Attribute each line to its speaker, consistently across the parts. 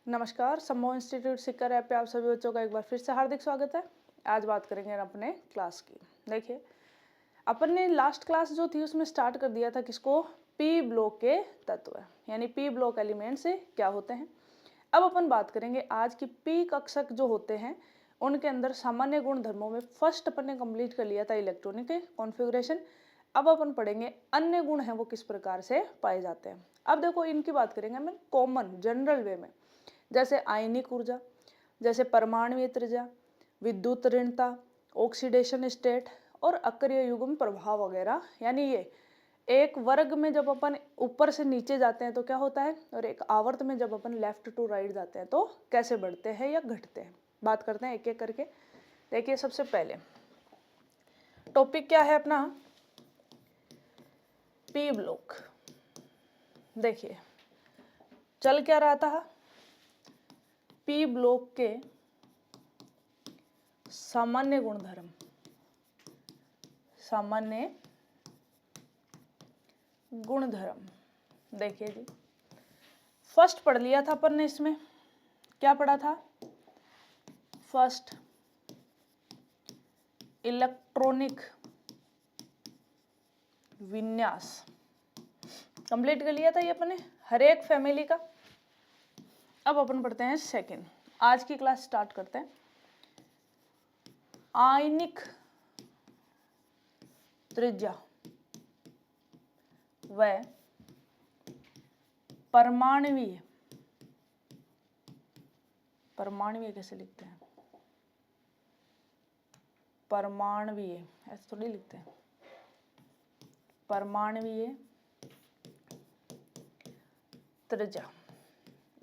Speaker 1: नमस्कार, सम्मोह इंस्टीट्यूट सिक्कर ऐप पे आप सभी बच्चों का एक बार फिर से हार्दिक स्वागत है। आज बात करेंगे अपने क्लास की। देखिए, अपन ने लास्ट क्लास जो थी उसमें स्टार्ट कर दिया था किसको, पी ब्लॉक के तत्व, यानी पी ब्लॉक एलिमेंट से क्या होते हैं। अब अपन बात करेंगे आज की पी कक्षक जो होते हैं उनके अंदर सामान्य गुण धर्मों में फर्स्ट अपन ने कंप्लीट कर लिया था इलेक्ट्रॉनिक कॉन्फ़िगरेशन। अब अपन पढ़ेंगे अन्य गुण हैं वो किस प्रकार से पाए जाते हैं। अब देखो, इनकी बात करेंगे हम कॉमन जनरल वे में, जैसे आयनिक ऊर्जा, जैसे परमाणुीय त्रिज्या, विद्युत ऋणता, ऑक्सीडेशन स्टेट और अक्रिय युग्म प्रभाव वगैरह। यानी ये एक वर्ग में जब अपन ऊपर से नीचे जाते हैं तो क्या होता है, और एक आवर्त में जब अपन लेफ्ट टू राइट जाते हैं तो कैसे बढ़ते हैं या घटते हैं। बात करते हैं एक एक करके। देखिए, सबसे पहले टॉपिक क्या है अपना, पी ब्लॉक। देखिए, चल क्या रहा था, पी ब्लॉक के सामान्य गुणधर्म, सामान्य गुणधर्म। देखिए जी, फर्स्ट पढ़ लिया था अपन ने, इसमें क्या पढ़ा था, फर्स्ट इलेक्ट्रॉनिक विन्यास कंप्लीट कर लिया था ये अपन ने हर एक फैमिली का। अब अपन पढ़ते हैं सेकंड, आज की क्लास स्टार्ट करते हैं आयनिक त्रिज्या व परमाणुवीय, परमाणुवीय कैसे लिखते हैं, परमाणुवीय ऐसे थोड़ी लिखते हैं, परमाणुवीय त्रिज्या।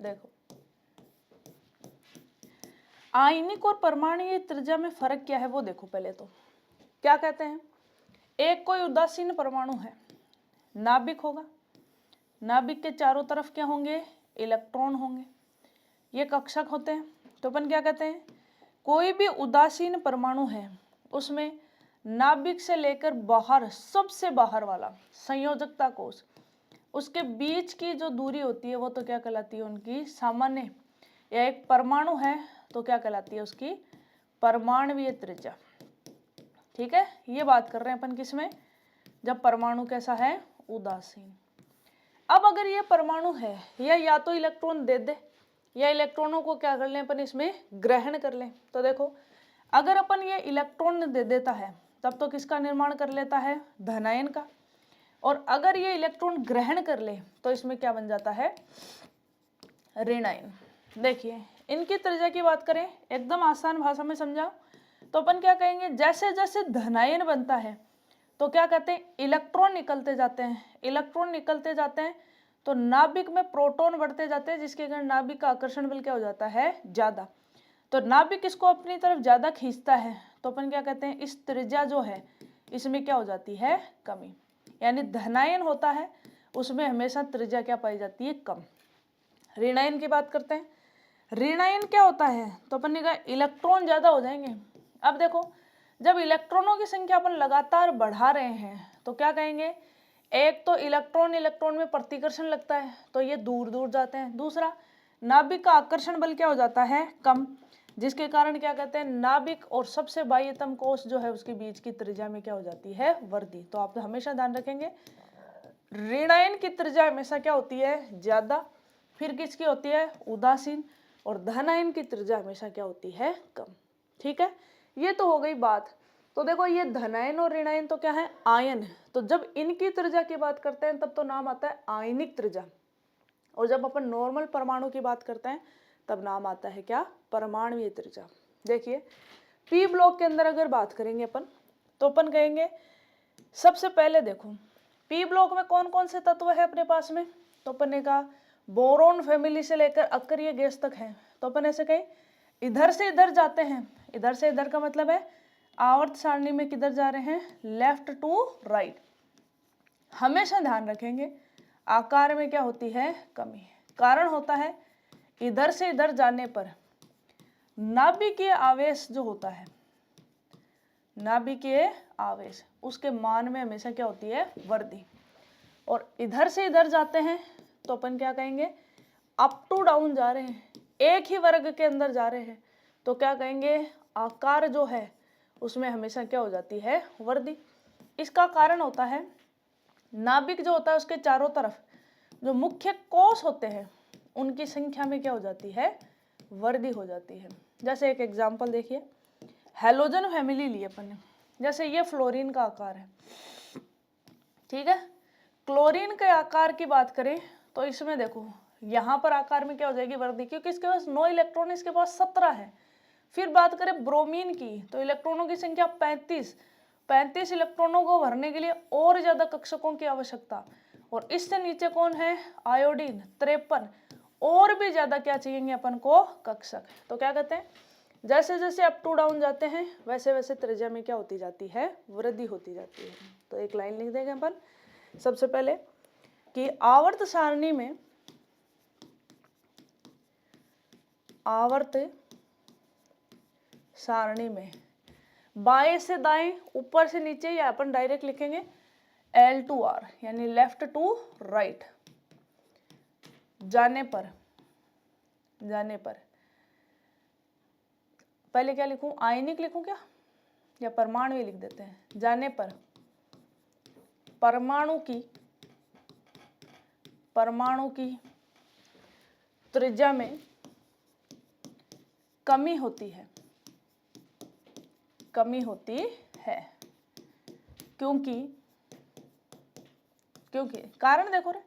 Speaker 1: देखो, आयनिक और परमाणुीय त्रिज्या में फर्क क्या है वो देखो। पहले तो क्या कहते हैं, एक कोई उदासीन परमाणु है, नाभिक होगा, नाभिक के चारों तरफ क्या होंगे, इलेक्ट्रॉन होंगे, ये कक्षक होते हैं। तो अपन क्या कहते हैं, कोई भी उदासीन परमाणु है उसमें नाभिक से लेकर बाहर, सबसे बाहर वाला संयोजकता कोश, उसके बीच की जो दूरी होती है वो तो क्या कहलाती है, उनकी सामान्य, या एक परमाणु है तो क्या कहलाती है, उसकी परमाणुवीय त्रिज्या। ठीक है, ये बात कर रहे हैं अपन किसमें, जब परमाणु कैसा है, उदासीन। अब अगर ये परमाणु है या तो इलेक्ट्रॉन दे दे या इलेक्ट्रॉनों को क्या कर लें अपन, इसमें ग्रहण कर लें। तो देखो, अगर अपन ये इलेक्ट्रॉन दे देता है तब तो किसका निर्माण कर लेता है, धनायन का। और अगर ये इलेक्ट्रॉन ग्रहण कर ले तो इसमें क्या बन जाता है, ऋणायन। देखिए, इनकी त्रिज्या की बात करें, एकदम आसान भाषा में समझाओ तो अपन क्या कहेंगे, जैसे जैसे धनायन बनता है तो क्या कहते हैं, इलेक्ट्रॉन निकलते जाते हैं, इलेक्ट्रॉन निकलते जाते हैं तो नाभिक में प्रोटॉन बढ़ते जाते हैं, जिसके कारण नाभिक का आकर्षण बल क्या हो जाता है, ज्यादा। तो नाभिक इसको अपनी तरफ ज्यादा खींचता है तो अपन क्या कहते हैं, इस त्रिज्या जो है इसमें क्या हो जाती है, कमी। यानी धनायन होता है उसमें हमेशा त्रिज्या क्या पाई जाती है, कम। ऋणायन की बात करते हैं, ऋणायन क्या होता है, तो अपन ने कहा इलेक्ट्रॉन ज्यादा हो जाएंगे। अब देखो, जब इलेक्ट्रॉनों की संख्या अपन लगातार बढ़ा रहे हैं तो क्या कहेंगे, एक तो इलेक्ट्रॉन इलेक्ट्रॉन में प्रतिकर्षण लगता है तो ये दूर दूर जाते हैं, दूसरा नाभिक का आकर्षण बल क्या हो जाता है, कम, जिसके कारण क्या कहते हैं, नाभिक और सबसे बाह्यतम कोश जो है उसके बीच की त्रिज्या में क्या हो जाती है, वृद्धि। तो आप हमेशा ध्यान रखेंगे, ऋणायन की त्रिज्या हमेशा क्या होती है, ज्यादा, फिर किसकी होती है, उदासीन, और धनायन की त्रिज्या हमेशा क्या होती है, कम। ठीक है, ये तो हो गई बात। तो देखो, ये धनायन और ऋणायन तो क्या है, आयन। तो जब इनकी त्रिज्या की बात करते हैं तब तो नाम आता है आयनिक त्रिज्या, और जब अपन नॉर्मल परमाणु की बात करते हैं तब नाम आता है क्या, परमाणुवीय त्रिज्या। देखिए, पी ब्लॉक के अंदर अगर बात करेंगे अपन तो अपन कहेंगे, सबसे पहले देखो पी ब्लॉक में कौन कौन से तत्व है अपने पास में, तो अपन ने कहा बोरोन फैमिली से लेकर अक्रिय गैस तक है। तो अपन ऐसे कहें, इधर से इधर जाते हैं, इधर से इधर का मतलब है आवर्त सारणी में किधर जा रहे हैं, लेफ्ट टू राइट। हमेशा ध्यान रखेंगे आकार में क्या होती है, कमी। कारण होता है इधर से इधर जाने पर नाभिकीय आवेश जो होता है, नाभिकीय आवेश, उसके मान में हमेशा क्या होती है, वृद्धि। और इधर से इधर जाते हैं तो अपन क्या कहेंगे, अप टू डाउन जा रहे हैं, एक ही वर्ग के अंदर जा रहे हैं तो क्या कहेंगे, आकार जो है उसमें हमेशा क्या हो जाती है, वृद्धि। इसका कारण होता है नाभिक जो होता है उसके चारों तरफ जो मुख्य कोष होते हैं उनकी संख्या में क्या हो जाती है, वृद्धि हो जाती है। जैसे एक एग्जांपल देखिए, हेलोजन फैमिली लिए अपन ने, जैसे ये फ्लोरीन का आकार है, ठीक है। क्लोरीन के आकार की बात करें तो इसमें देखो यहाँ पर आकार में क्या हो जाएगी, वृद्धि, क्योंकि इसके पास 9 इलेक्ट्रॉन, इसके पास 17 है। फिर बात करें ब्रोमीन की तो इलेक्ट्रॉनों की संख्या 35 इलेक्ट्रॉनों को भरने के लिए और ज्यादा कक्षकों की आवश्यकता। और इससे नीचे कौन है, आयोडीन 53, और भी ज्यादा क्या चाहिए अपन को, कक्षक। तो क्या कहते हैं, जैसे जैसे अप टू डाउन जाते हैं वैसे वैसे त्रिज्या में क्या होती जाती है, वृद्धि होती जाती है। तो एक लाइन लिख देंगे अपन सबसे पहले कि आवर्त सारणी में बाएं से दाएं, पर से नीचे, या अपन डायरेक्ट लिखेंगे L to R यानी लेफ्ट टू राइट जाने पर पहले क्या लिखूं, आयनिक लिखूं क्या, या परमाणु लिख देते हैं, जाने पर परमाणु की त्रिज्या में कमी होती है क्योंकि कारण देखो रे,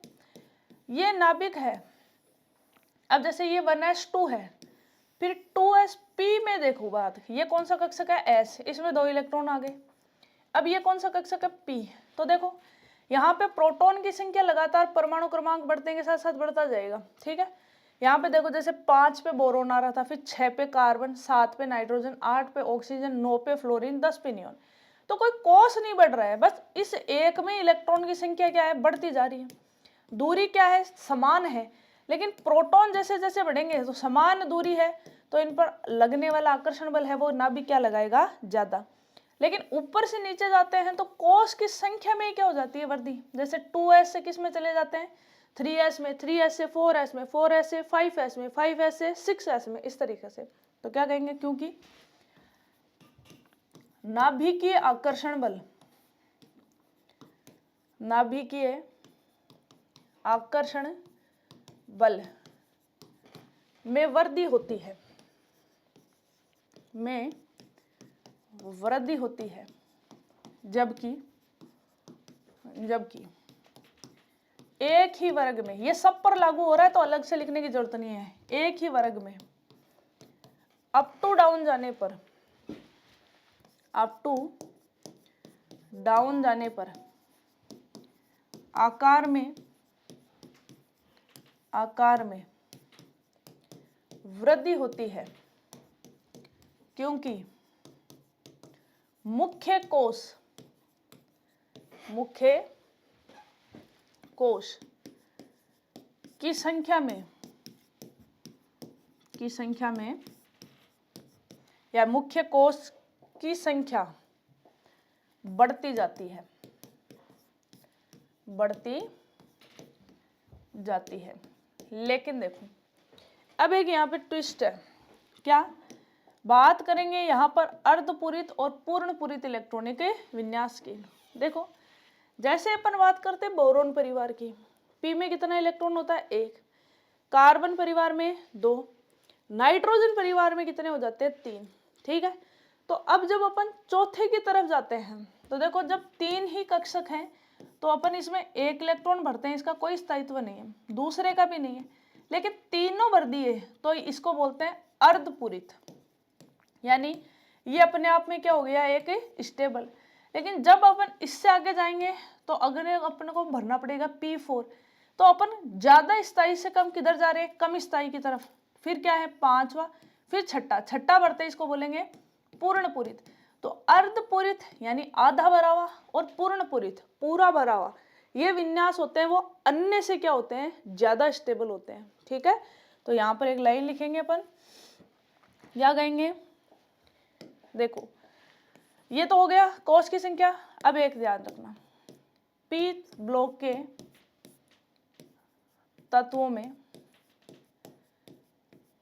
Speaker 1: ये नाभिक है। अब जैसे ये 1s2 है, फिर 2sp में देखो बात, ये कौन सा कक्षक है, s, इसमें 2 इलेक्ट्रॉन आ गए। अब ये कौन सा कक्षक है, p, तो देखो यहाँ पे प्रोटॉन की संख्या लगातार परमाणु क्रमांक बढ़ने के साथ साथ बढ़ता जाएगा, ठीक है। यहाँ पे देखो जैसे 5 पे बोरोन आ रहा था, फिर 6 पे कार्बन, 7 पे नाइट्रोजन, 8 पे ऑक्सीजन, 9 पे फ्लोरीन, 10 पे नियोन। तो कोई कोष नहीं बढ़ रहा है, बस इस एक में इलेक्ट्रॉन की संख्या क्या है, बढ़ती जा रही है। दूरी क्या है, समान है, लेकिन प्रोटॉन जैसे जैसे बढ़ेंगे तो समान दूरी है तो इन पर लगने वाला आकर्षण बल है वो नाभिक क्या लगाएगा, ज्यादा। लेकिन ऊपर से नीचे जाते हैं तो कोष की संख्या में क्या हो जाती है, वृद्धि। जैसे 2s से किस में चले जाते हैं, 3s में, 3s से 4s में, 4s से 5s में, 5s से 6s में, इस तरीके से। तो क्या कहेंगे, क्योंकि नाभिकीय आकर्षण बल में वृद्धि होती है, जबकि एक ही वर्ग में, ये सब पर लागू हो रहा है तो अलग से लिखने की जरूरत नहीं है, एक ही वर्ग में अप टू डाउन जाने पर आकार में वृद्धि होती है, क्योंकि मुख्य कोष की संख्या में या मुख्य कोष की संख्या बढ़ती जाती है। लेकिन देखो अब एक यहाँ पे ट्विस्ट है, क्या बात करेंगे यहाँ पर अर्धपूरित और पूर्ण पूरित इलेक्ट्रॉनिक के विन्यास की। देखो जैसे अपन बात करते हैं बोरोन परिवार की, p में कितना इलेक्ट्रॉन होता है, 1, कार्बन परिवार में 2, नाइट्रोजन परिवार में कितने हो जाते हैं, 3, ठीक है। तो अब जब अपन चौथे की तरफ जाते हैं तो देखो जब 3 ही कक्षक हैं तो अपन इसमें 1 इलेक्ट्रॉन भरते हैं, इसका कोई स्थायित्व नहीं है, दूसरे का भी नहीं है, लेकिन तीनों भर दिए तो इसको बोलते हैं अर्धपूरित, यानी ये अपने आप में क्या हो गया, एक स्टेबल। लेकिन जब अपन इससे आगे जाएंगे तो अगले अपन को भरना पड़ेगा P4, तो अपन ज्यादा स्थायी से कम किधर जा रहे हैं, कम स्थायी की तरफ। फिर क्या है, 5वां, फिर छठा भरते इसको बोलेंगे पूर्ण पूरित। तो अर्धपूरित यानी आधा भरा हुआ और पूर्ण पूरित पूरा भरा हुआ, ये विन्यास होते हैं वो अन्य से क्या होते हैं, ज्यादा स्टेबल होते हैं, ठीक है। तो यहाँ पर एक लाइन लिखेंगे अपन, क्या कहेंगे, देखो ये तो हो गया कोष की संख्या। अब एक ध्यान रखना, p ब्लॉक के तत्वों में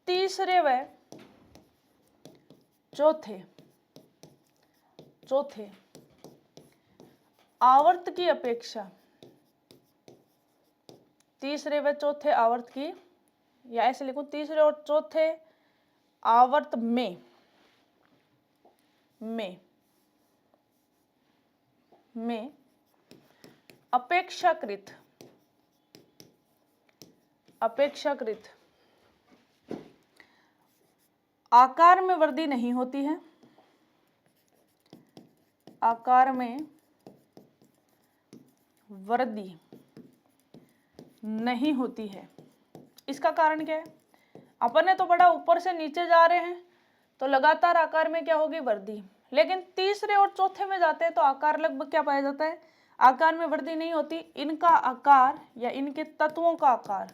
Speaker 1: तीसरे व चौथे आवर्त की अपेक्षा, तीसरे व चौथे आवर्त की, या ऐसे लिखूं, तीसरे और चौथे आवर्त में अपेक्षाकृत आकार में वृद्धि नहीं होती है, आकार में वृद्धि नहीं होती है। इसका कारण क्या है? अपन ने तो बड़ा ऊपर से नीचे जा रहे हैं तो लगातार आकार में क्या होगी? वृद्धि। लेकिन तीसरे और चौथे में जाते हैं तो आकार लगभग क्या पाया जाता है? आकार में वृद्धि नहीं होती। इनका आकार या इनके तत्वों का आकार,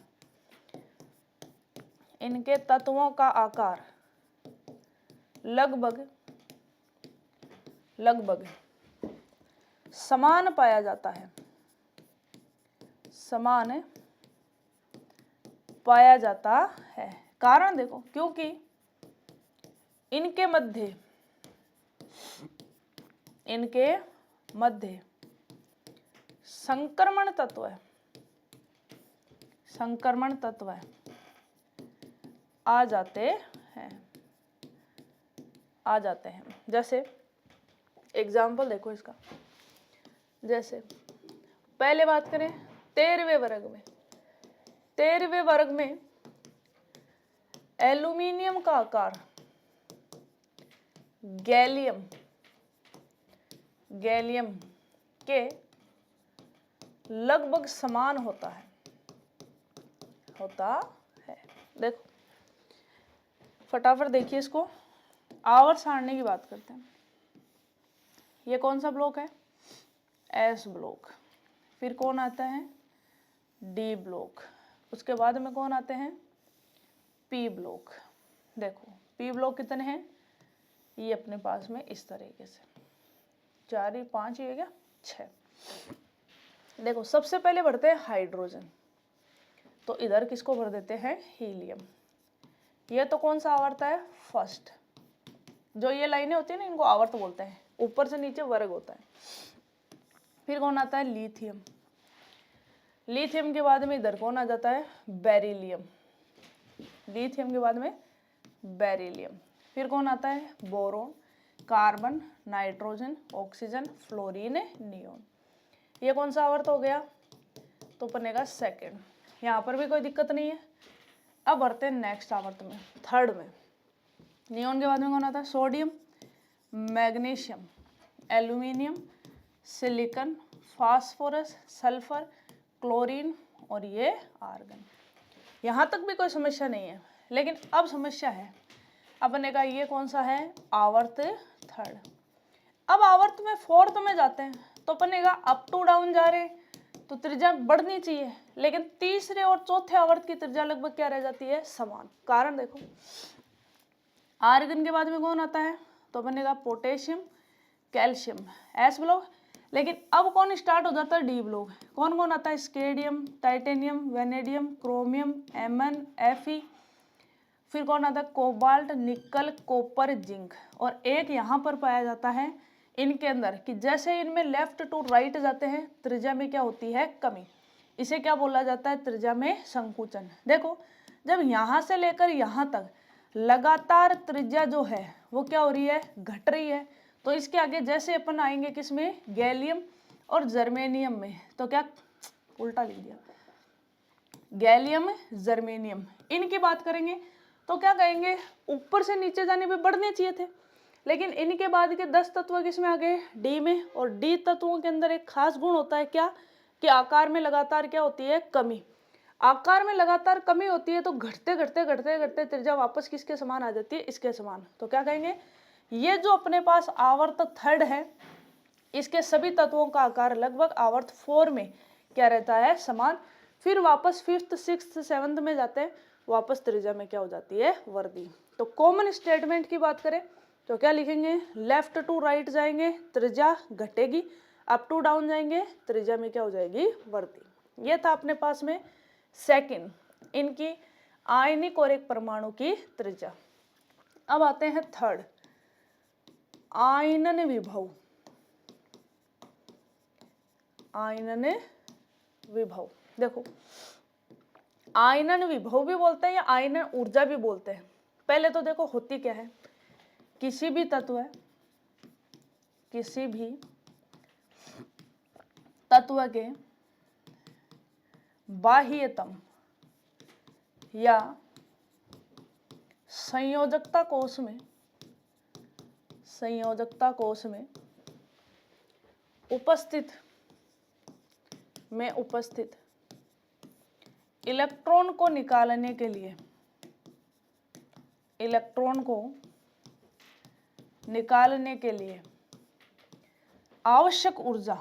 Speaker 1: इनके तत्वों का आकार लगभग समान पाया जाता है, समान पाया जाता है। कारण देखो, क्योंकि इनके मध्य संक्रमण तत्व आ जाते हैं। जैसे एग्जाम्पल देखो इसका, जैसे पहले बात करें 13वें वर्ग में एल्यूमिनियम का आकार गैलियम के लगभग समान होता है। देखो फटाफट देखिए इसको, आवर्त सारणी की बात करते हैं। ये कौन सा ब्लॉक है? S block. फिर कौन आता है? D block. उसके बाद में कौन आते हैं? P block. देखो पी ब्लॉक कितने हैं? ये अपने पास में इस तरीके से 4 5 ये क्या 6। देखो सबसे पहले बढ़ते हैं हाइड्रोजन, तो इधर किसको भर देते हैं? हीलियम। ये तो कौन सा आवर्त है? फर्स्ट। जो ये लाइनें होती है ना, इनको आवर्त बोलते हैं। ऊपर से नीचे वर्ग होता है। फिर कौन आता है? लिथियम। लिथियम के बाद में इधर कौन आ जाता है? बेरिलियम। लिथियम के बाद में बेरिलियम। फिर कौन आता है? Boron, carbon, nitrogen, oxygen, fluorine, neon. ये कौन सा आवर्त हो गया? तो बनेगा सेकंड। यहाँ पर भी कोई दिक्कत नहीं है। अब बढ़ते हैं नेक्स्ट आवर्त में, थर्ड में। नियोन के बाद में कौन आता है? Sodium, magnesium, aluminium, silicon, phosphorus, sulphur, chlorine और ये आर्गन। यहाँ तक भी कोई समस्या नहीं है। लेकिन अब समस्या है, अपने का ये कौन सा है? आवर्त थर्ड। अब आवर्त में फोर्थ में जाते हैं तो अपने का अप टू डाउन जा रहे हैं तो त्रिज्या बढ़नी चाहिए, लेकिन तीसरे और चौथे आवर्त की त्रिज्या लगभग क्या रह जाती है? समान। कारण देखो, आर्गन के बाद में कौन आता है? तो बनेगा पोटेशियम, कैल्शियम, एस ब्लॉक। लेकिन अब कौन स्टार्ट हो जाता है? D block. कौन कौन आता है? स्केडियम, टाइटेनियम, वेनेडियम, क्रोमियम, एमन, एफई। फिर कौन आता है? कोबाल्ट, निकल, कॉपर, जिंक। और एक यहाँ पर पाया जाता है इनके अंदर कि जैसे इनमें लेफ्ट टू राइट जाते हैं त्रिज्या में क्या होती है? कमी। इसे क्या बोला जाता है? त्रिज्या में संकुचन। देखो जब यहाँ से लेकर यहाँ तक लगातार त्रिज्या जो है वो क्या हो रही है? घट रही है। तो इसके आगे जैसे अपन आएंगे किसमें? गैलियम और जर्मेनियम में, तो क्या उल्टा लिख दिया, गैलियम, जर्मेनियम, इनकी बात करेंगे तो क्या कहेंगे? ऊपर से नीचे जाने पे बढ़ने चाहिए थे, लेकिन इनके बाद के 10 तत्व किसमें आ गए? डी में। और डी तत्वों के अंदर एक खास गुण होता है क्या? कि आकार में लगातार क्या होती है? कमी। आकार में लगातार कमी होती है तो घटते घटते घटते घटते त्रिज्या वापस किसके समान आ जाती है? इसके समान। तो क्या कहेंगे? ये जो अपने पास आवर्त थर्ड है, इसके सभी तत्वों का आकार लगभग आवर्त 4 में क्या रहता है? समान। फिर वापस 5th 6th 7th में जाते हैं, वापस त्रिज्या में क्या हो जाती है? वृद्धि। तो कॉमन स्टेटमेंट की बात करें तो क्या लिखेंगे? लेफ्ट टू राइट जाएंगे त्रिज्या घटेगी, अप टू डाउन जाएंगे त्रिज्या में क्या हो जाएगी? वृद्धि। ये था अपने पास में सेकंड, इनकी आयनिक और एक परमाणु की त्रिज्या। अब आते हैं थर्ड, आयनन विभव। आयनन विभव, देखो आयनन विभव भी बोलते हैं या आयनन ऊर्जा भी बोलते हैं। पहले तो देखो होती क्या है, किसी भी तत्व के बाह्यतम या संयोजकता कोश में उपस्थित इलेक्ट्रॉन को निकालने के लिए आवश्यक ऊर्जा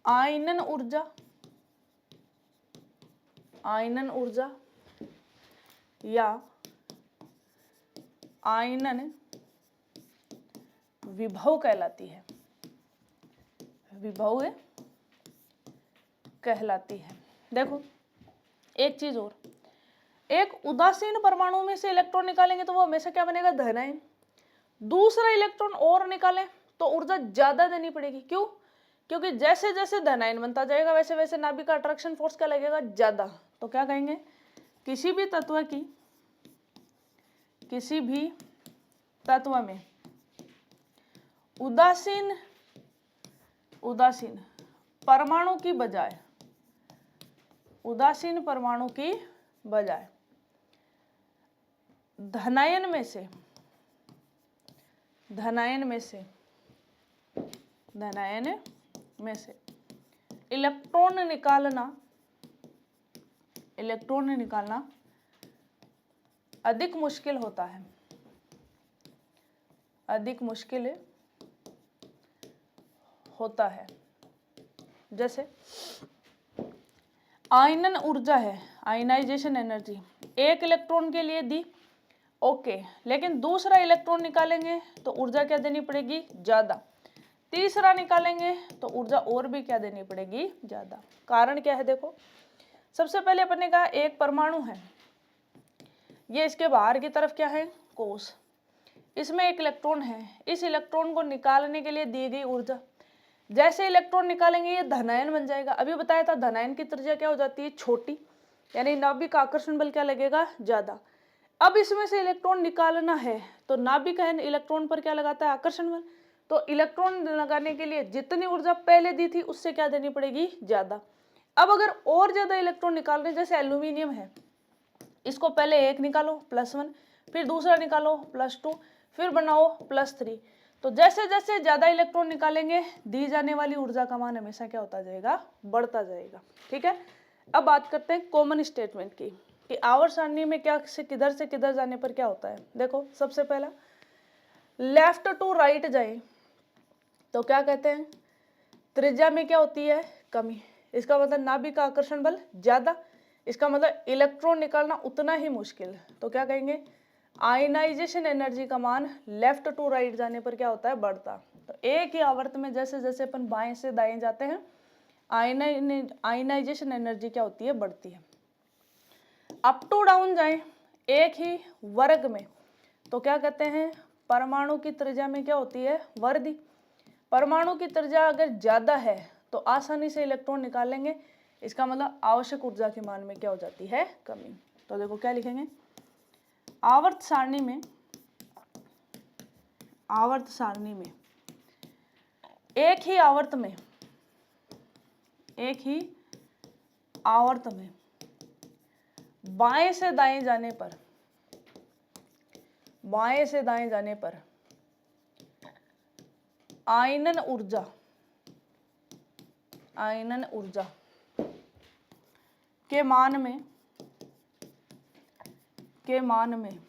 Speaker 1: आयनन ऊर्जा या आयनन विभव कहलाती है। देखो एक चीज और, एक उदासीन परमाणु में से इलेक्ट्रॉन निकालेंगे तो वो हमेशा क्या बनेगा, धनायन। दूसरा इलेक्ट्रॉन और निकालें तो ऊर्जा ज्यादा देनी पड़ेगी। क्यों? क्योंकि जैसे जैसे धनायन बनता जाएगा वैसे वैसे नाभिक का अट्रैक्शन फोर्स क्या लगेगा, ज्यादा। तो क्या कहेंगे, किसी भी तत्व में उदासीन परमाणु की बजाय धनायन में से इलेक्ट्रॉन निकालना अधिक मुश्किल होता है। जैसे आयनन ऊर्जा है, आयनाइजेशन एनर्जी, एक इलेक्ट्रॉन के लिए दी, ओके, लेकिन दूसरा इलेक्ट्रॉन निकालेंगे तो ऊर्जा क्या देनी पड़ेगी, ज्यादा। तीसरा निकालेंगे तो ऊर्जा और भी क्या देनी पड़ेगी, ज्यादा। कारण क्या है, देखो सबसे पहले अपन ने कहा एक परमाणु है, ये इसके बाहर की तरफ क्या है, कोश, इसमें एक इलेक्ट्रॉन है। इस इलेक्ट्रॉन को निकालने के लिए दी गई ऊर्जा, जैसे इलेक्ट्रॉन निकालेंगे ये धनायन बन जाएगा। अभी बताया था धनायन की त्रिज्या क्या हो जाती है, छोटी, यानी नाभिक का आकर्षण बल क्या लगेगा, ज्यादा। अब इसमें से इलेक्ट्रॉन निकालना है तो नाभिक है इलेक्ट्रॉन पर क्या लगाता है, आकर्षण बल। तो इलेक्ट्रॉन लगाने के लिए जितनी ऊर्जा पहले दी थी उससे क्या देनी पड़ेगी, ज्यादा। अब अगर और ज्यादा इलेक्ट्रॉन निकालने, जैसे एल्यूमिनियम है, इसको पहले एक निकालो +1, फिर दूसरा निकालो +2, फिर बनाओ +3। तो जैसे जैसे ज्यादा इलेक्ट्रॉन निकालेंगे दी जाने वाली ऊर्जा का मान हमेशा क्या होता जाएगा, बढ़ता जाएगा। ठीक है, अब बात करते हैं कॉमन स्टेटमेंट की, कि आवर्त सारणी में क्या से किधर जाने पर क्या होता है। देखो सबसे पहला लेफ्ट टू राइट जाए तो क्या कहते हैं, त्रिज्या में क्या होती है, कमी। इसका मतलब नाभिक का आकर्षण बल ज्यादा, इसका मतलब इलेक्ट्रॉन निकालना उतना ही मुश्किल। तो क्या कहेंगे, आयनाइजेशन एनर्जी का मान लेफ्ट टू राइट जाने पर क्या होता है, बढ़ता। तो एक ही आवर्त में जैसे जैसे अपन बाएं से दाएं जाते हैं आयनाइजेशन एनर्जी क्या होती है, बढ़ती है। अप टू डाउन जाए एक ही वर्ग में तो क्या कहते हैं, परमाणु की त्रिज्या में क्या होती है, वर्दी। परमाणु की त्रिज्या अगर ज्यादा है तो आसानी से इलेक्ट्रॉन निकाल लेंगे, इसका मतलब आवश्यक ऊर्जा के मान में क्या हो जाती है, कमी। तो देखो क्या लिखेंगे, आवर्त सारणी में एक ही आवर्त में बाएं से दाएं जाने पर आयनन ऊर्जा के मान में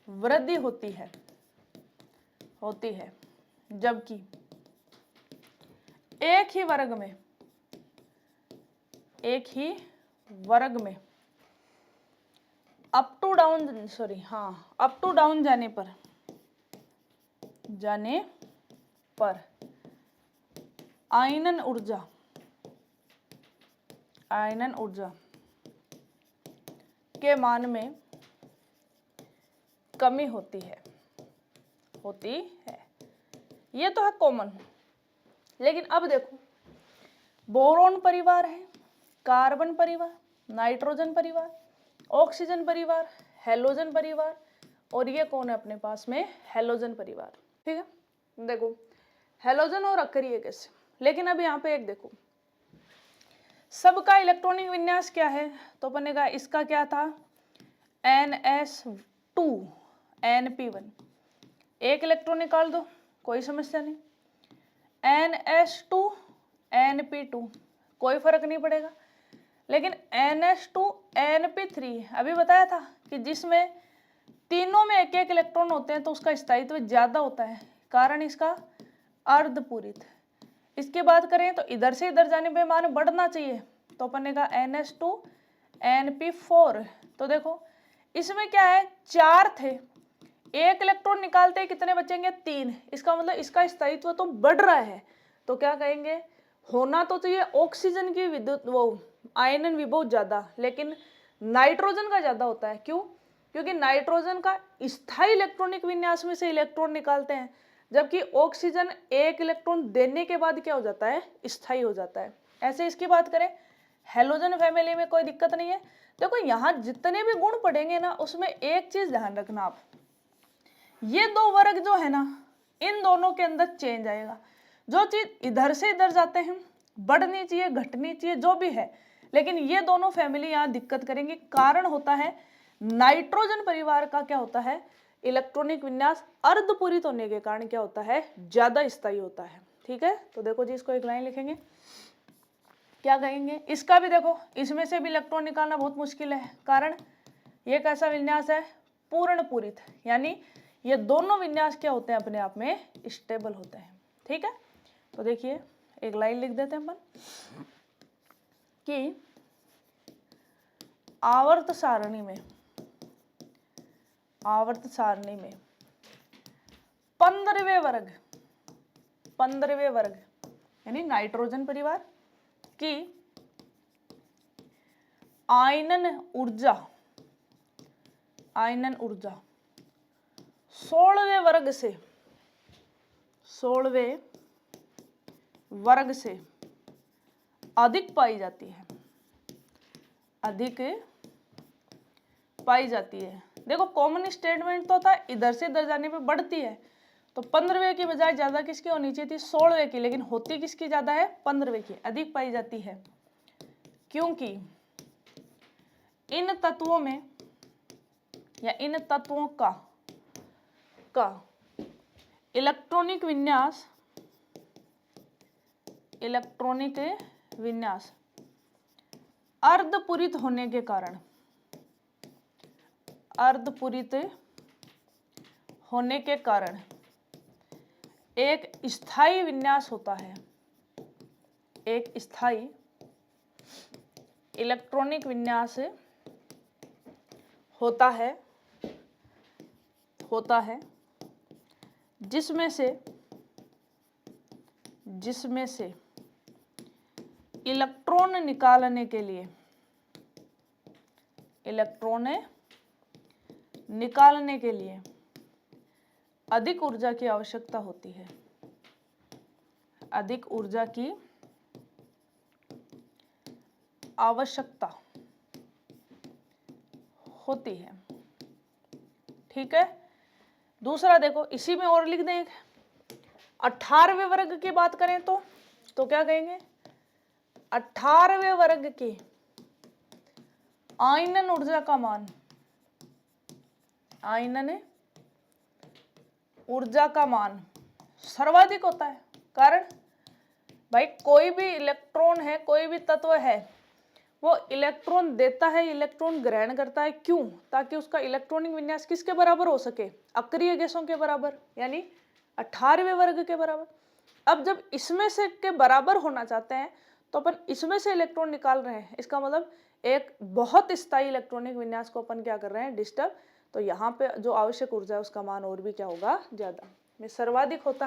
Speaker 1: वृद्धि होती है, जबकि एक ही वर्ग में अप टू डाउन जाने पर आयनन ऊर्जा, आयनन ऊर्जा के मान में कमी होती है, होती है। ये तो है कॉमन। लेकिन अब देखो, बोरोन परिवार है, कार्बन परिवार, नाइट्रोजन परिवार, ऑक्सीजन परिवार, हेलोजन परिवार, और ये कौन है अपने पास में, हेलोजन परिवार। ठीक है, देखो हेलोजन और अक्रिय गैस। लेकिन अब यहाँ पे एक देखो, सबका इलेक्ट्रॉनिक विन्यास क्या है, तो बनेगा इसका क्या था, NS2 NP1, एक इलेक्ट्रॉन निकाल दो, कोई समस्या नहीं। NS2 NP2, कोई फर्क नहीं पड़ेगा। लेकिन NS2 NP3 अभी बताया था कि जिसमें तीनों में एक एक इलेक्ट्रॉन होते हैं तो उसका स्थायित्व ज्यादा होता है, कारण इसका अर्धपूरित। इसकी बात करें तो इधर से इधर जाने पे मान बढ़ना चाहिए, तो बनेगा NS2 NP4। तो देखो इसमें क्या है, 4 थे, एक इलेक्ट्रॉन निकालते हैं कितने बचेंगे, 3। इसका मतलब इसका स्थायित्व तो बढ़ रहा है। तो क्या कहेंगे, होना तो चाहिए ऑक्सीजन की विद्युत वो आयनन विभव ज्यादा, लेकिन नाइट्रोजन का ज्यादा होता है। क्यों, क्योंकि नाइट्रोजन का स्थायी इलेक्ट्रॉनिक विन्यास में से इलेक्ट्रॉन निकालते हैं, जबकि ऑक्सीजन एक इलेक्ट्रॉन देने के बाद क्या हो जाता है, स्थायी हो जाता है। ऐसे इसकी बात करें हेलोजन फैमिली में कोई दिक्कत नहीं है। देखो यहाँ जितने भी गुण पढ़ेंगे ना, उसमें एक चीज ध्यान रखना आप, ये दो वर्ग जो है ना, इन दोनों के अंदर चेंज आएगा। जो चीज इधर से इधर जाते हैं, बढ़नी चाहिए घटनी चाहिए जो भी है, लेकिन ये दोनों फैमिली यहाँ दिक्कत करेंगे। कारण होता है नाइट्रोजन परिवार का क्या होता है, इलेक्ट्रॉनिक विन्यास अर्धपूरित होने के कारण क्या होता है, ज्यादा स्थायी होता है। ठीक है, तो देखो जी इसको एक लाइन लिखेंगे, क्या कहेंगे, इसका भी देखो, इसमें से भी इलेक्ट्रॉन निकालना बहुत मुश्किल है, कारण ये कैसा विन्यास है, पूर्ण पूरित, यानी ये दोनों विन्यास क्या होते हैं, अपने आप में स्टेबल होते हैं। ठीक है, तो देखिए एक लाइन लिख देते हैं अपन कि आवर्त सारणी में, आवर्त सारणी में 15वें वर्ग, 15वें वर्ग यानी नाइट्रोजन परिवार की आयनन ऊर्जा, आयनन ऊर्जा 16वें वर्ग से, 16वें वर्ग से अधिक पाई जाती है, अधिक पाई जाती है। देखो कॉमन स्टेटमेंट तो था इधर से इधर जाने पे बढ़ती है, तो 15वें की बजाय ज्यादा किसकी होनी चाहिए थी, 16वें की, लेकिन होती किसकी ज्यादा है, 15वें की, अधिक पाई जाती है। क्योंकि इन तत्वों में या इन तत्वों का इलेक्ट्रॉनिक विन्यास, इलेक्ट्रॉनिक विन्यास अर्धपूरित होने के कारण, अर्धपूरित होने के कारण एक स्थायी विन्यास होता है, एक स्थायी इलेक्ट्रॉनिक विन्यास होता है, जिसमें से इलेक्ट्रॉन निकालने के लिए, इलेक्ट्रॉन निकालने के लिए अधिक ऊर्जा की आवश्यकता होती है, अधिक ऊर्जा की आवश्यकता होती है। ठीक है, दूसरा देखो इसी में और लिख दें, 18वें वर्ग की बात करें तो क्या कहेंगे, 18वें वर्ग की आयनन ऊर्जा का मान, आयनन ऊर्जा का मान सर्वाधिक होता है। कारण भाई कोई भी इलेक्ट्रॉन है, कोई भी तत्व है, वो इलेक्ट्रॉन देता है, इलेक्ट्रॉन ग्रहण करता है। क्यों, ताकि उसका इलेक्ट्रॉनिक विन्यास किसके बराबर हो सके, अक्रिय गैसों के बराबर, यानी 18वें वर्ग के बराबर। अब जब इसमें से के बराबर होना चाहते हैं तो अपन इसमें से इलेक्ट्रॉन निकाल रहे हैं, इसका मतलब एक बहुत स्थायी इलेक्ट्रॉनिक विन्यास को अपन क्या कर रहे हैं, डिस्टर्ब। तो यहाँ पे जो आवश्यक ऊर्जा है उसका मान और भी क्या होगा, ज्यादा में सर्वाधिक होता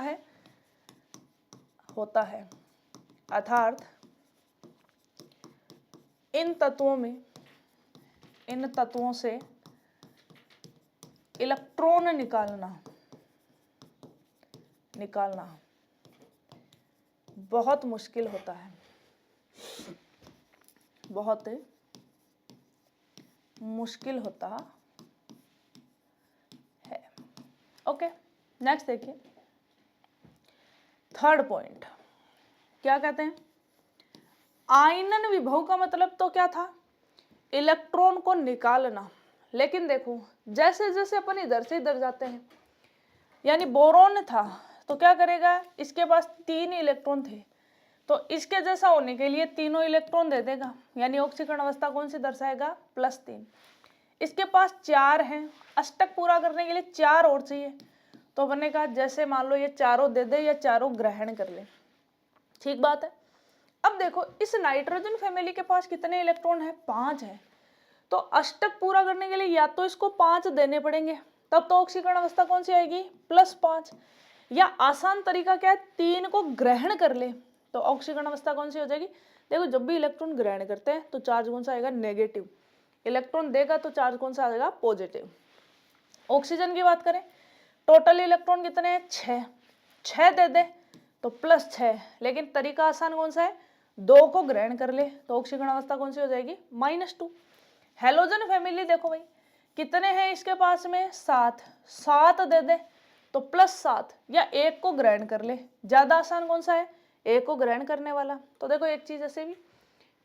Speaker 1: है, अर्थात इन तत्वों से इलेक्ट्रॉन निकालना बहुत मुश्किल होता है, बहुत मुश्किल होता है। ओके, नेक्स्ट देखिए, थर्ड पॉइंट क्या कहते हैं, आयनन विभव का मतलब तो क्या था, इलेक्ट्रॉन को निकालना। लेकिन देखो जैसे जैसे अपन इधर से इधर जाते हैं, यानी बोरोन था तो क्या करेगा, इसके पास 3 इलेक्ट्रॉन थे तो इसके जैसा होने के लिए तीनों इलेक्ट्रॉन दे देगा, यानी ऑक्सीकरण अवस्था कौन सी दर्शाएगा, +3। इसके पास 4 हैं, अष्टक पूरा करने के लिए 4 और चाहिए, तो अपन ने कहा जैसे मान लो ये चारों दे दे या चारों ग्रहण कर ले, ठीक बात है। अब देखो इस नाइट्रोजन फैमिली के पास कितने इलेक्ट्रॉन है, 5 है, तो अष्टक पूरा करने के लिए या तो इसको 5 देने पड़ेंगे, तब तो ऑक्सीकरण अवस्था कौन सी आएगी, +5, या आसान तरीका क्या है, 3 को ग्रहण कर ले तो ऑक्सीकरण अवस्था कौन सी हो जाएगी। देखो जब भी इलेक्ट्रॉन ग्रहण करते हैं तो चार्ज कौन सा आएगा, नेगेटिव, इलेक्ट्रॉन देगा तो चार्ज कौन सा आएगा, पॉजिटिव। ऑक्सीजन की बात करें, टोटल इलेक्ट्रॉन कितने हैं, 6 दे दे तो +6, लेकिन तरीका आसान कौन सा है, 2 को ग्रहण कर ले तो ऑक्सीकरण अवस्था कौन सी हो जाएगी, -2। हेलोजन फैमिली देखो भाई कितने हैं इसके पास में, 7 दे दे तो +7, या 1 को ग्रहण कर ले, ज्यादा आसान कौन सा है, 1 को ग्रहण करने वाला। तो देखो एक चीज ऐसे भी,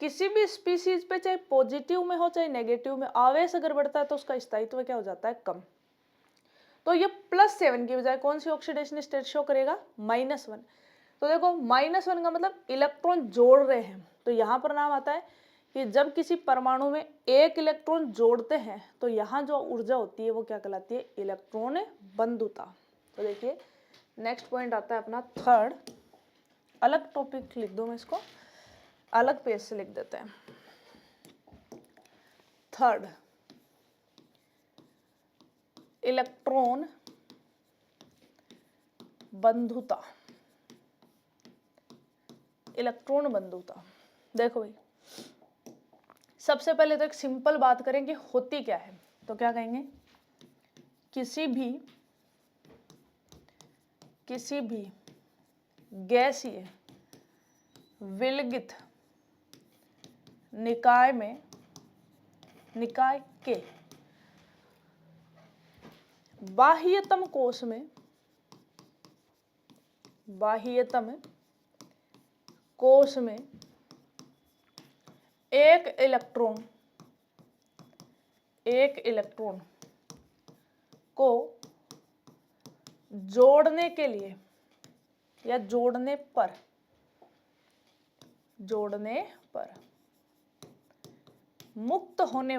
Speaker 1: किसी भी स्पीसीज पे चाहे पॉजिटिव में हो चाहे नेगेटिव में, आवेश अगर बढ़ता है तो उसका स्थायित्व क्या हो जाता है, कम। तो ये +7 की बजाय कौन सी ऑक्सीडेशन स्टेट शो करेगा, -1। तो देखो -1 का मतलब इलेक्ट्रॉन जोड़ रहे हैं, तो यहाँ पर नाम आता है कि जब किसी परमाणु में 1 इलेक्ट्रॉन जोड़ते हैं तो यहाँ जो ऊर्जा होती है वो क्या कहलाती है, इलेक्ट्रॉन बंधुता। तो देखिए नेक्स्ट पॉइंट आता है अपना थर्ड, अलग टॉपिक लिख दो, मैं इसको अलग पेज से लिख देते हैं। थर्ड, इलेक्ट्रॉन बंधुता। इलेक्ट्रॉन बंधुता देखो भाई, सबसे पहले तो एक सिंपल बात करें कि होती क्या है, तो क्या कहेंगे, किसी भी गैसीय विलगित निकाय के बाह्यतम कोश में एक इलेक्ट्रॉन को जोड़ने के लिए या जोड़ने पर मुक्त होने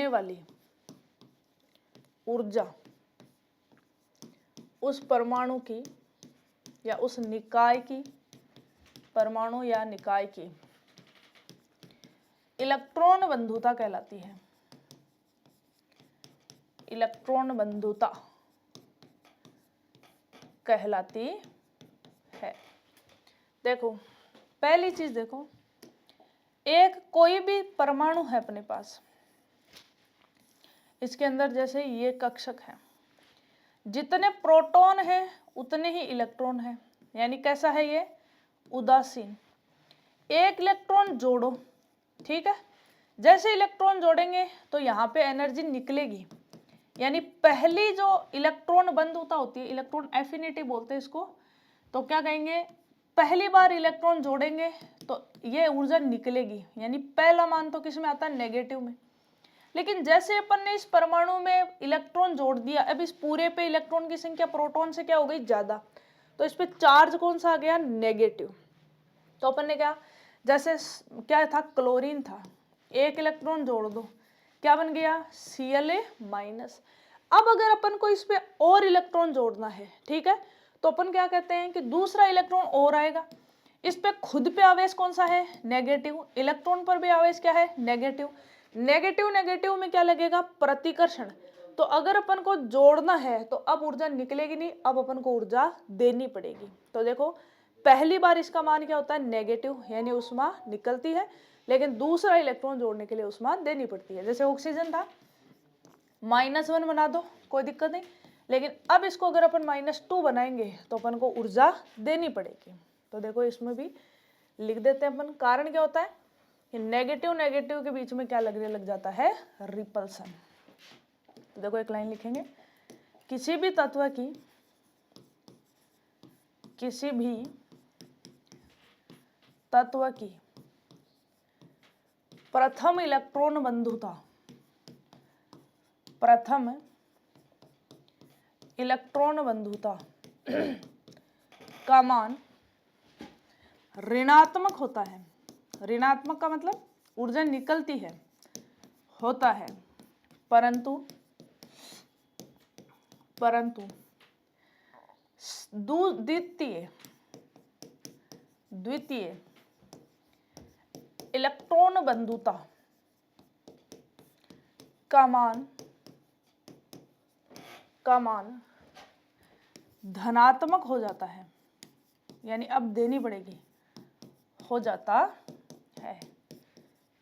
Speaker 1: वाली ऊर्जा उस परमाणु की या उस निकाय की, परमाणु या निकाय की इलेक्ट्रॉन बंधुता कहलाती है। इलेक्ट्रॉन बंधुता कहलाती है। देखो पहली चीज देखो, एक कोई भी परमाणु है अपने पास, इसके अंदर जैसे ये कक्षक है, जितने प्रोटॉन हैं उतने ही इलेक्ट्रॉन हैं, यानी कैसा है ये, उदासीन। एक इलेक्ट्रॉन जोड़ो, ठीक है, जैसे इलेक्ट्रॉन जोड़ेंगे तो यहाँ पे एनर्जी निकलेगी, यानी पहली जो इलेक्ट्रॉन बंधुता होती है, इलेक्ट्रॉन एफिनिटी बोलते हैं इसको, तो क्या कहेंगे, पहली बार इलेक्ट्रॉन जोड़ेंगे तो ये ऊर्जा निकलेगी, यानी पहला मान तो किस में आता है, नेगेटिव में। लेकिन जैसे अपन ने इस परमाणु में इलेक्ट्रॉन जोड़ दिया, अब इस पूरे पे इलेक्ट्रॉन की संख्या प्रोटॉन से क्या हो गई, ज्यादा, तो इस पे चार्ज कौन सा आ गया, नेगेटिव। तो अपन ने क्या, जैसे क्या था, क्लोरीन था, एक इलेक्ट्रॉन जोड़ दो, क्या बन गया, Cla-। अब अगर अपन को इस पे और इलेक्ट्रॉन जोड़ना है, ठीक है, तो अपन क्या कहते हैं कि दूसरा इलेक्ट्रॉन और आएगा, इस पे खुद पे आवेश कौन सा है, नेगेटिव, इलेक्ट्रॉन पर भी आवेश क्या है, नेगेटिव। नेगेटिव में क्या लगेगा, प्रतिकर्षण, तो अगर अपन को जोड़ना है तो अब ऊर्जा निकलेगी नहीं, अब अपन को ऊर्जा देनी पड़ेगी। तो देखो पहली बार इसका मान क्या होता है, नेगेटिव, यानी ऊष्मा निकलती है, लेकिन दूसरा इलेक्ट्रॉन जोड़ने के लिए ऊष्मा देनी पड़ती है। जैसे ऑक्सीजन था, -1 बना दो, कोई दिक्कत नहीं, लेकिन अब इसको अगर अपन -2 बनाएंगे तो अपन को ऊर्जा देनी पड़ेगी। तो देखो इसमें भी लिख देते हैं अपन, कारण क्या होता है कि नेगेटिव नेगेटिव के बीच में क्या लगने लग जाता है, रिपल्सन। तो देखो एक लाइन लिखेंगे, किसी भी तत्व की प्रथम इलेक्ट्रॉन बंधुता का मान ऋणात्मक होता है। ऋणात्मक का मतलब ऊर्जा निकलती है, होता है, परंतु द्वितीय इलेक्ट्रॉन बंधुता का मान धनात्मक हो जाता है, यानी अब देनी पड़ेगी, हो जाता है।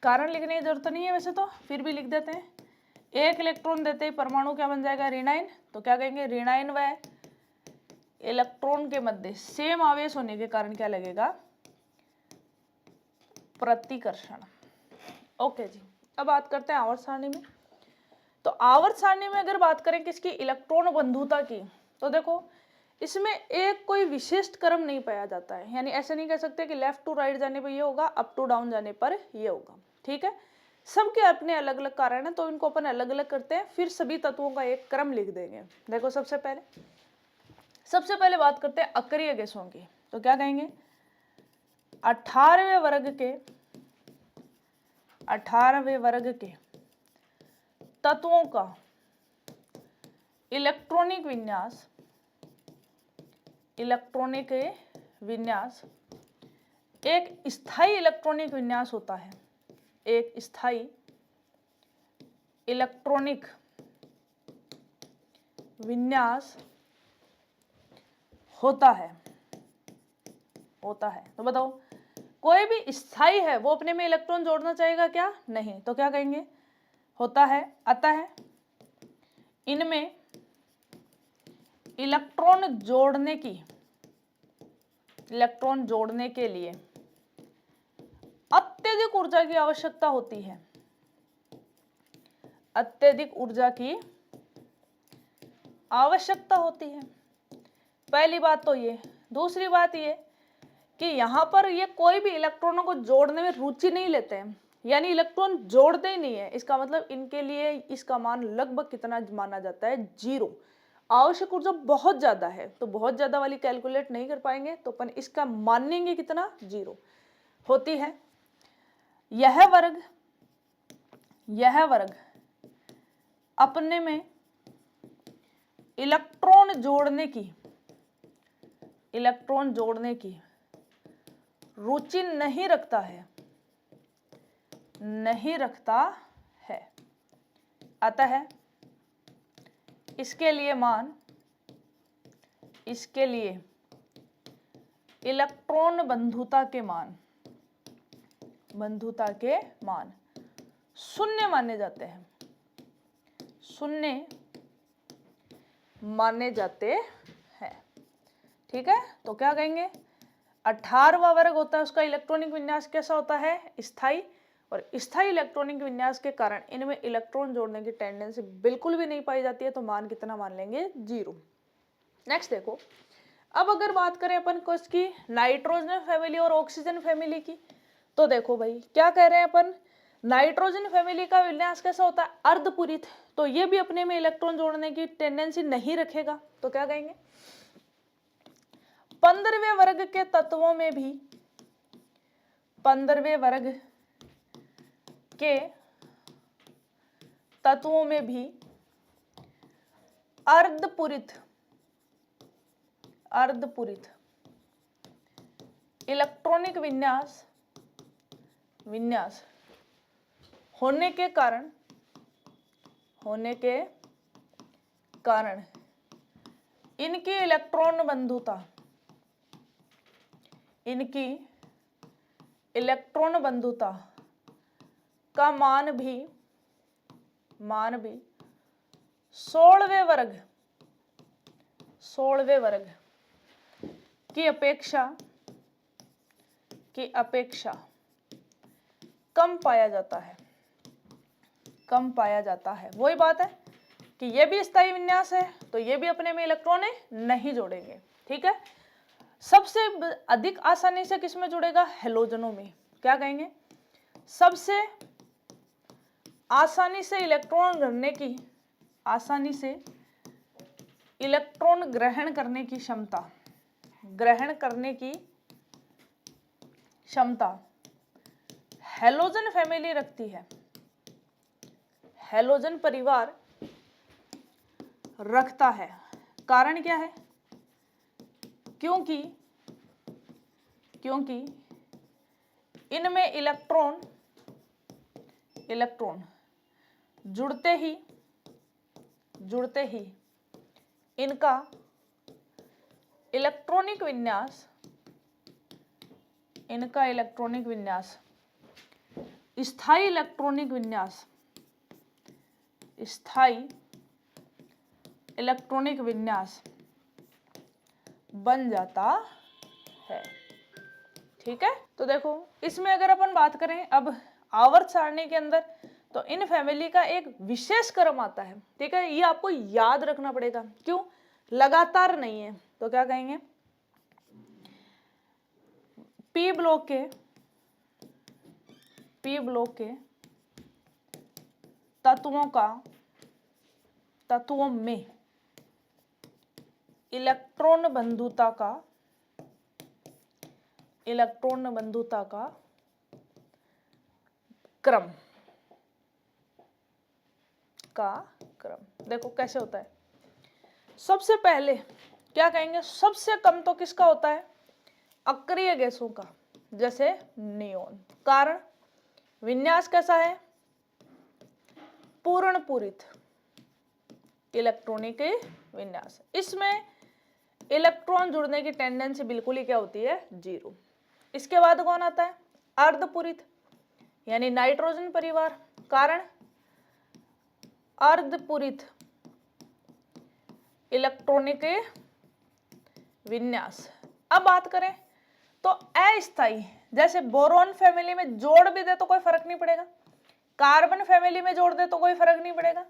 Speaker 1: कारण लिखने की जरूरत नहीं है वैसे तो, फिर भी लिख देते हैं। एक इलेक्ट्रॉन देते ही परमाणु क्या बन जाएगा, ऋणायन। तो क्या कहेंगे, ऋणायन व इलेक्ट्रॉन के मध्य सेम आवेश होने के कारण क्या लगेगा, प्रतिकर्षण। ओके जी, अब बात करते हैं आवर्त सारणी में। तो आवर्त सारणी में अगर बात करें किसकी, इलेक्ट्रॉन बंधुता की, तो देखो इसमें एक कोई विशिष्ट क्रम नहीं पाया जाता है, यानी ऐसे नहीं कह सकते कि लेफ्ट टू राइट जाने पर ये होगा, अप टू डाउन जाने पर ये होगा, ठीक है। सबके अपने अलग अलग कारण है, तो इनको अपन अलग अलग करते हैं, फिर सभी तत्वों का एक क्रम लिख देंगे। देखो सबसे पहले बात करते हैं अक्रिय गैसों की। तो क्या कहेंगे, 18वें वर्ग के तत्वों का इलेक्ट्रॉनिक विन्यास एक स्थायी इलेक्ट्रॉनिक विन्यास होता है, एक स्थायी इलेक्ट्रॉनिक विन्यास होता है। तो बताओ कोई भी स्थायी है वो अपने में इलेक्ट्रॉन जोड़ना चाहेगा क्या, नहीं। तो क्या कहेंगे, होता है। अतः इनमें इलेक्ट्रॉन जोड़ने के लिए अत्यधिक ऊर्जा की आवश्यकता होती है, अत्यधिक ऊर्जा की आवश्यकता होती है। पहली बात तो ये। दूसरी बात ये कि यहाँ पर ये कोई भी इलेक्ट्रॉनों को जोड़ने में रुचि नहीं लेते हैं, यानी इलेक्ट्रॉन जोड़ते ही नहीं है। इसका मतलब इनके लिए इसका मान लगभग कितना माना जाता है, 0। आवश्यक ऊर्जा बहुत ज्यादा है, तो बहुत ज्यादा वाली कैलकुलेट नहीं कर पाएंगे, तो अपन इसका मानेंगे कितना, 0 होती है। यह वर्ग अपने में इलेक्ट्रॉन जोड़ने की रुचि नहीं रखता है। अतः इसके लिए इलेक्ट्रॉन बंधुता के मान शून्य माने जाते हैं, ठीक है। तो क्या कहेंगे, 18वां वर्ग होता है, उसका इलेक्ट्रॉनिक विन्यास कैसा होता है, स्थायी। और स्थायी इलेक्ट्रॉनिक विन्यास के कारण इनमें इलेक्ट्रॉन जोड़ने की टेंडेंसी बिल्कुल भी नहीं पाई जाती है, तो मान कितना मान लेंगे, 0। नेक्स्ट देखो, अब अगर बात करें अपन को इसकी नाइट्रोजन फैमिली और ऑक्सीजन फैमिली की, तो देखो भाई क्या कह रहे हैं अपन, नाइट्रोजन फैमिली का विन्यास कैसा होता है, अर्धपूरित। तो ये भी अपने में इलेक्ट्रॉन जोड़ने की टेंडेंसी नहीं रखेगा, तो क्या कहेंगे, 15वें वर्ग के तत्वों में भी 15वें वर्ग के तत्वों में भी अर्धपूरित इलेक्ट्रॉनिक विन्यास होने के कारण इनकी इलेक्ट्रॉन बंधुता, इनकी इलेक्ट्रॉन बंधुता का मान भी 16वें वर्ग की अपेक्षा कम पाया जाता है। वही बात है कि ये भी स्थायी विन्यास है तो ये भी अपने में इलेक्ट्रॉन नहीं जोड़ेंगे। ठीक है, सबसे अधिक आसानी से किस में जुड़ेगा? हेलोजनों में। क्या कहेंगे? सबसे आसानी से इलेक्ट्रॉन ग्रहण करने की क्षमता हेलोजन फैमिली रखती है, हेलोजन परिवार रखता है। कारण क्या है? क्योंकि इनमें इलेक्ट्रॉन जुड़ते ही इनका इलेक्ट्रॉनिक विन्यास स्थायी इलेक्ट्रॉनिक विन्यास बन जाता है। ठीक है, तो देखो इसमें अगर अपन बात करें अब आवर्त सारणी के अंदर, तो इन फैमिली का एक विशेष क्रम आता है। ठीक है, ये आपको याद रखना पड़ेगा। क्यों? लगातार नहीं है। तो क्या कहेंगे? पी ब्लॉक के तत्वों में इलेक्ट्रॉन बंधुता का क्रम देखो कैसे होता है। सबसे पहले क्या कहेंगे? सबसे कम तो किसका होता है? अक्रिय गैसों का, जैसे नियोन। कारण विन्यास कैसा है? पूर्ण पूरित इलेक्ट्रॉनिक विन्यास। इसमें इलेक्ट्रॉन जुड़ने की टेंडेंसी बिल्कुल ही क्या होती है? 0। इसके बाद कौन आता है? अर्धपूरित यानी नाइट्रोजन परिवार। कारण अर्धपूरित इलेक्ट्रॉनिक विन्यास। अब बात करें तो अस्थायी, जैसे बोरॉन फैमिली में जोड़ भी दे तो कोई फर्क नहीं पड़ेगा, कार्बन फैमिली में जोड़ दे तो कोई फर्क नहीं पड़ेगा,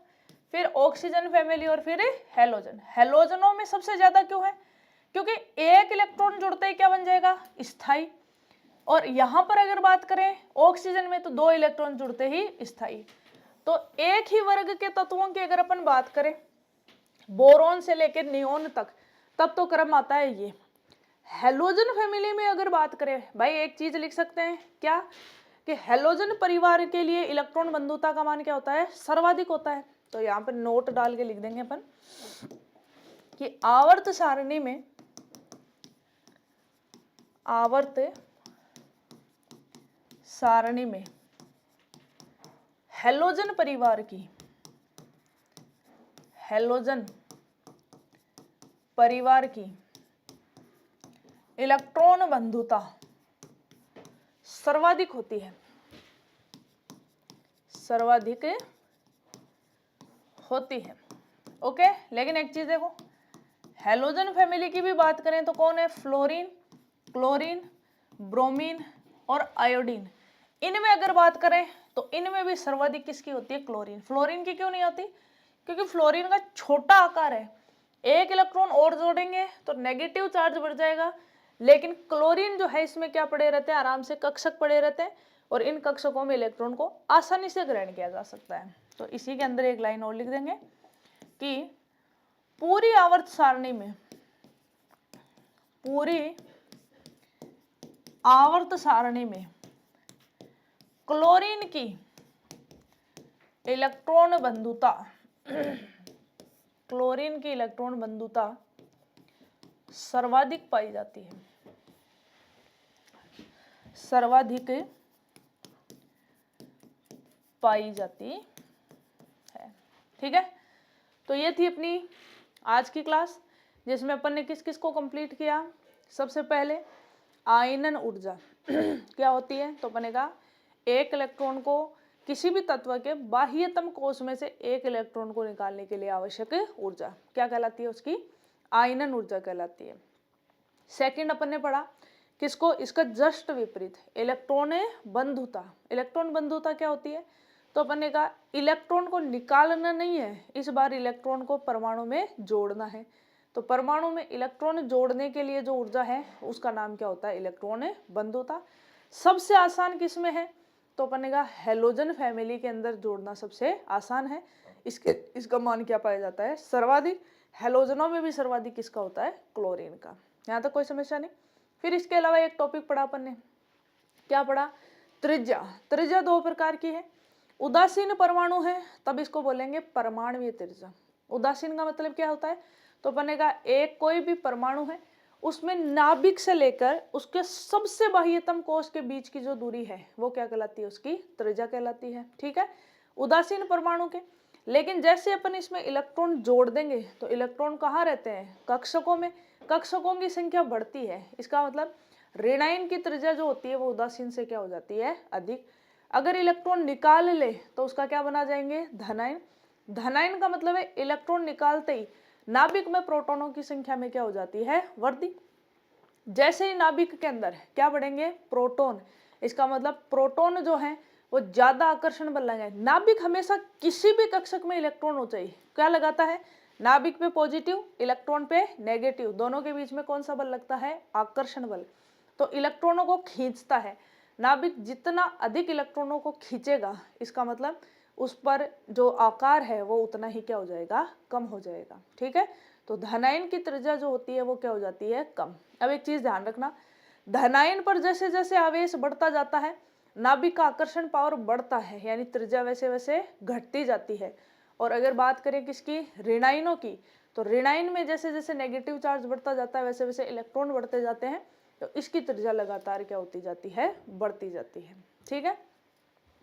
Speaker 1: फिर ऑक्सीजन फैमिली और फिर हेलोजन। हेलोजनों में सबसे ज्यादा क्यों है? क्योंकि एक इलेक्ट्रॉन जुड़ते ही क्या बन जाएगा? स्थायी। और यहां पर अगर बात करें ऑक्सीजन में तो 2 इलेक्ट्रॉन जुड़ते ही स्थायी। तो एक ही वर्ग के तत्वों की अगर अपन बात करें बोरॉन से लेकर नियोन तक, तब तो क्रम आता है ये। हेलोजन फैमिली में अगर बात करें भाई, एक चीज लिख सकते हैं क्या कि हेलोजन परिवार के लिए इलेक्ट्रॉन बंधुता का मान क्या होता है? सर्वाधिक होता है। तो यहां पर नोट डाल के लिख देंगे अपन कि आवर्त सारणी में हेलोजन परिवार की इलेक्ट्रॉन बंधुता सर्वाधिक होती है, ओके। लेकिन एक चीज देखो, हेलोजन फैमिली की भी बात करें तो कौन है? फ्लोरीन, क्लोरीन, ब्रोमीन और आयोडीन। इनमें अगर बात करें तो इनमें भी सर्वाधिक किसकी होती है? क्लोरीन। फ्लोरीन की क्यों नहीं होती? क्योंकि फ्लोरीन का छोटा आकार है, एक इलेक्ट्रॉन और जोड़ेंगे तो नेगेटिव चार्ज बढ़ जाएगा। लेकिन क्लोरीन जो है इसमें क्या पड़े रहते हैं? आराम से कक्षक पड़े रहते हैं और इन कक्षकों में इलेक्ट्रॉन को आसानी से ग्रहण किया जा सकता है। तो इसी के अंदर एक लाइन और लिख देंगे कि पूरी आवर्त सारणी में क्लोरीन की इलेक्ट्रॉन बंधुता सर्वाधिक पाई जाती है, ठीक है। तो ये थी अपनी आज की क्लास, जिसमें अपन ने किस किस को कंप्लीट किया। सबसे पहले आयनन ऊर्जा क्या होती है, तो अपन ने कहा एक इलेक्ट्रॉन को किसी भी तत्व के बाह्यतम कोश में से एक इलेक्ट्रॉन को निकालने के लिए आवश्यक ऊर्जा क्या कहलाती है, उसकी आयनन ऊर्जा कहलाती है। सेकंड अपन ने पढ़ा किसको, इसका जस्ट विपरीत इलेक्ट्रॉन बंधुता। इलेक्ट्रॉन बंधुता क्या होती है, तो अपन ने कहा इलेक्ट्रॉन को निकालना नहीं है, इस बार इलेक्ट्रॉन को परमाणु में जोड़ना है। तो परमाणु में इलेक्ट्रॉन जोड़ने के लिए जो ऊर्जा है उसका नाम क्या होता है, इलेक्ट्रॉन बंधुता। सबसे आसान किस में है, तो अपन ने कहा हेलोजन फैमिली के अंदर जोड़ना सबसे आसान है। इसका मान क्या पाया जाता है, सर्वाधिक। हेलोजनों में भी सर्वाधिक किसका होता है, क्लोरीन का। यहाँ तक कोई समस्या नहीं। फिर इसके अलावा एक टॉपिक पढ़ा अपन ने, क्या पढ़ा, त्रिज्या। त्रिज्या दो प्रकार की है, उदासीन परमाणु है तब इसको बोलेंगे परमाणुीय त्रिज्या। उदासीन का मतलब क्या होता है, तो अपन ने कहा एक कोई भी परमाणु है उसमें नाभिक से लेकर उसके सबसे बाह्यतम कोश के बीच की जो दूरी है वो क्या कहलाती है, उसकी त्रिज्या कहलाती है। ठीक है, उदासीन परमाणु के। लेकिन जैसे अपन इसमें इलेक्ट्रॉन जोड़ देंगे तो इलेक्ट्रॉन कहाँ रहते हैं, कक्षकों में। कक्षकों की संख्या बढ़ती है, इसका मतलब ऋणायन की त्रिज्या जो होती है वो उदासीन से क्या हो जाती है, अधिक। अगर इलेक्ट्रॉन निकाल ले तो उसका क्या बना जाएंगे, धनायन। धनायन का मतलब है इलेक्ट्रॉन निकालते ही नाभिक में प्रोटॉनों की संख्या में क्या हो जाती है, वृद्धि। जैसे ही नाभिक के अंदर क्या बढ़ेंगे, प्रोटॉन, इसका मतलब प्रोटॉन जो है वो ज्यादा आकर्षण बल लगाएंगे। नाभिक हमेशा किसी भी कक्षक में इलेक्ट्रॉन हो चाहिए क्या लगाता है, नाभिक पे पॉजिटिव, इलेक्ट्रॉन पे नेगेटिव, दोनों के बीच में कौन सा बल लगता है, आकर्षण बल। तो इलेक्ट्रॉनों को खींचता है नाभिक, जितना अधिक इलेक्ट्रॉनों को खींचेगा इसका मतलब उस पर जो आकार है वो उतना ही क्या हो जाएगा, कम हो जाएगा। ठीक है, तो धनायन की त्रिज्या जो होती है वो क्या हो जाती है, कम। अब एक चीज ध्यान रखना, धनायन पर जैसे जैसे आवेश बढ़ता जाता है नाभिक का आकर्षण पावर बढ़ता है, यानी त्रिज्या वैसे वैसे घटती जाती है। और अगर बात करें किसकी, ऋणायनों की, तो ऋणायन में जैसे जैसे नेगेटिव चार्ज बढ़ता जाता है वैसे वैसे इलेक्ट्रॉन बढ़ते जाते हैं, तो इसकी त्रिज्या लगातार क्या होती जाती है, बढ़ती जाती है। ठीक है,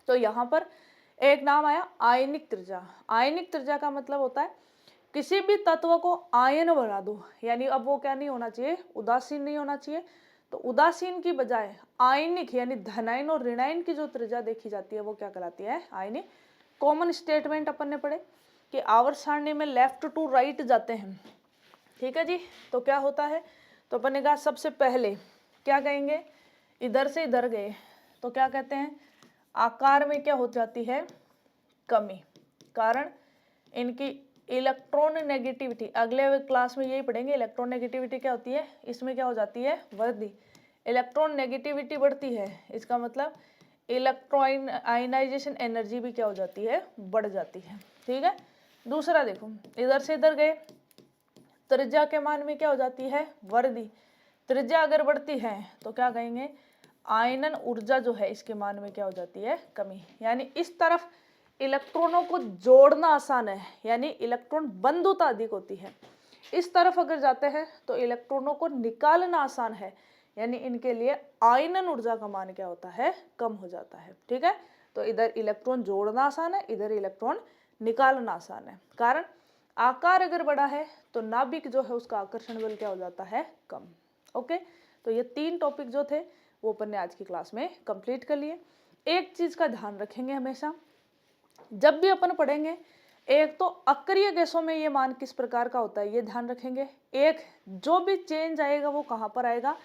Speaker 1: तो यहाँ पर एक नाम आया आयनिक त्रिज्या। आयनिक त्रिज्या का मतलब होता है किसी भी तत्व को आयन बना दो, यानी अब वो क्या नहीं होना चाहिए, उदासीन नहीं होना चाहिए। तो उदासीन की बजाय आयनिक यानी धनायन और ऋणायन की जो त्रिज्या देखी जाती है वो क्या कहलाती है, आयनिक। कॉमन स्टेटमेंट अपन ने पढ़े कि आवर्त सारणी में लेफ्ट टू राइट जाते हैं। ठीक है जी, तो क्या होता है, तो अपन ने कहा सबसे पहले क्या कहेंगे, इधर से इधर गए तो क्या कहते हैं, आकार में क्या हो जाती है, कमी, कारण इनकी इलेक्ट्रॉन नेगेटिविटी। अगले क्लास में यही पढ़ेंगे, इलेक्ट्रॉन नेगेटिविटी क्या होती है, इसमें क्या हो जाती है, वृद्धि। इलेक्ट्रॉन नेगेटिविटी बढ़ती है, इसका मतलब इलेक्ट्रॉन आयनाइजेशन एनर्जी भी क्या हो जाती है, बढ़ जाती है। ठीक है, दूसरा देखो, इधर से इधर गए, त्रिज्या के मान में क्या हो जाती है, वृद्धि। त्रिज्या अगर बढ़ती है तो क्या कहेंगे, आयनन ऊर्जा जो है इसके मान में क्या हो जाती है, कमी। यानी इस तरफ इलेक्ट्रॉनों को जोड़ना आसान है, यानी इलेक्ट्रॉन बंधुता अधिक होती है। इस तरफ अगर जाते हैं तो इलेक्ट्रॉनों को निकालना आसान है, यानी इनके लिए आयनन ऊर्जा का मान क्या होता है, कम हो जाता है। ठीक है, तो इधर इलेक्ट्रॉन जोड़ना आसान है, इधर इलेक्ट्रॉन निकालना आसान है। कारण आकार अगर बड़ा है तो नाभिक जो है उसका आकर्षण बल क्या हो जाता है, कम। ओके, तो ये तीन टॉपिक जो थे वो अपन ने आज की क्लास में कंप्लीट कर लिए। एक चीज का ध्यान रखेंगे हमेशा जब भी अपन पढ़ेंगे, एक तो अक्रिय गैसों में ये मान किस प्रकार का होता है ये ध्यान रखेंगे। एक जो भी चेंज आएगा वो कहाँ पर आएगा,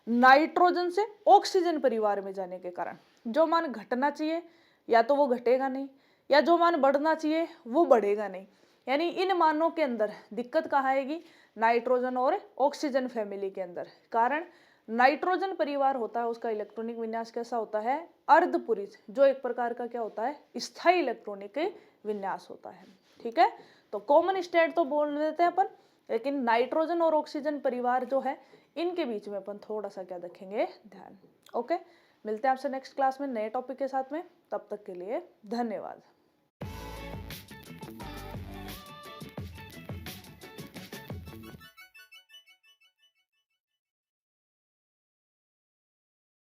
Speaker 1: नाइट्रोजन से ऑक्सीजन परिवार में जाने के कारण जो मान घटना चाहिए या तो वो घटेगा नहीं, या जो मान बढ़ना चाहिए वो बढ़ेगा नहीं। यानी इन मानों के अंदर दिक्कत कहाँ आएगी, नाइट्रोजन और ऑक्सीजन फैमिली के अंदर। कारण नाइट्रोजन परिवार होता है उसका इलेक्ट्रॉनिक विन्यास कैसा होता है, अर्धपुरीज, जो एक प्रकार का क्या होता है, स्थायी इलेक्ट्रॉनिक विन्यास होता है। ठीक है, तो कॉमन स्टेट तो बोल देते हैं अपन, लेकिन नाइट्रोजन और ऑक्सीजन परिवार जो है इनके बीच में अपन थोड़ा सा क्या रखेंगे, ध्यान। ओके, मिलते हैं आपसे नेक्स्ट क्लास में नए टॉपिक के साथ में, तब तक के लिए धन्यवाद।